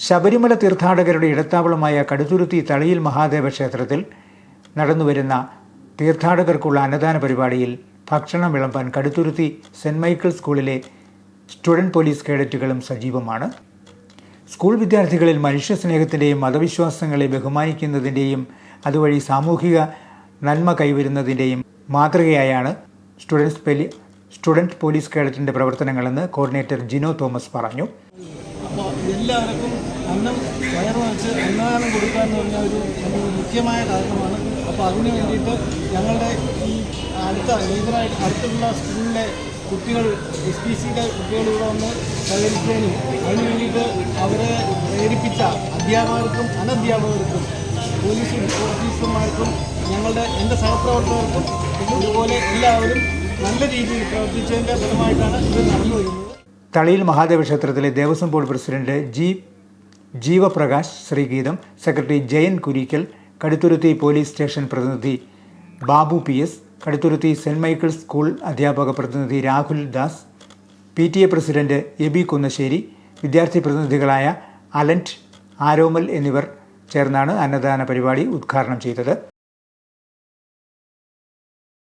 ശബരിമല തീർത്ഥാടകരുടെ ഇടത്താവളമായ കടുത്തുരുത്തി തളിയിൽ മഹാദേവ ക്ഷേത്രത്തിൽ നടന്നുവരുന്ന തീർത്ഥാടകർക്കുള്ള അന്നദാന പരിപാടിയിൽ ഭക്ഷണം വിളമ്പാൻ കടുത്തുരുത്തി സെൻറ് മൈക്കിൾ സ്കൂളിലെ സ്റ്റുഡൻറ് പോലീസ് കേഡറ്റുകളും സജീവമാണ്. സ്കൂൾ വിദ്യാർത്ഥികളിൽ മനുഷ്യസ്നേഹത്തിൻ്റെയും മതവിശ്വാസങ്ങളെ ബഹുമാനിക്കുന്നതിൻ്റെയും അതുവഴി സാമൂഹിക നന്മ കൈവരുന്നതിൻ്റെയും മാതൃകയായാണ് സ്റ്റുഡൻറ് പോലീസ് കേഡറ്റിൻ്റെ പ്രവർത്തനങ്ങളെന്ന് കോർഡിനേറ്റർ ജിനോ തോമസ് പറഞ്ഞു. അപ്പോൾ എല്ലാവർക്കും അന്നം വയറ് നിറച്ച് അന്നദാനം കൊടുക്കുക എന്ന് പറഞ്ഞാൽ ഒരു മുഖ്യമായ കാരണമാണ്. അപ്പോൾ അതിനു വേണ്ടിയിട്ട് ഞങ്ങളുടെ ഈ അടുത്തുള്ള സ്കൂളിലെ കുട്ടികൾ SPCയുടെ കുട്ടികളിവിടെ വന്ന് സഹകരിച്ചതിനും അതിനു വേണ്ടിയിട്ട് അവരെ പ്രേരിപ്പിച്ച അധ്യാപകർക്കും അനധ്യാപകർക്കും പോലീസ് ഓഫീസർമാർക്കും എൻ്റെ സഹപ്രവർത്തകർക്കും ഇതുപോലെ എല്ലാവരും നല്ല രീതിയിൽ പ്രവർത്തിച്ചതിൻ്റെ ഫലമായിട്ടാണ് ഇത് നടന്നു വരുന്നത്. തളിയിൽ മഹാദേവ ക്ഷേത്രത്തിലെ Devaswom board president Jeevaprakash Sreegeetham, secretary Jayan Kurikkal, Kaduthuruthy police station പ്രതിനിധി Babu PS, Kaduthuruthy Saint Michael school അധ്യാപക പ്രതിനിധി രാഹുൽ ദാസ്, PTA പ്രസിഡന്റ് എബി കുന്നശ്ശേരി, വിദ്യാർത്ഥി പ്രതിനിധികളായ അലന്റ്, ആരോമൽ എന്നിവർ ചേർന്നാണ് അന്നദാന പരിപാടി ഉദ്ഘാടനം ചെയ്തത്.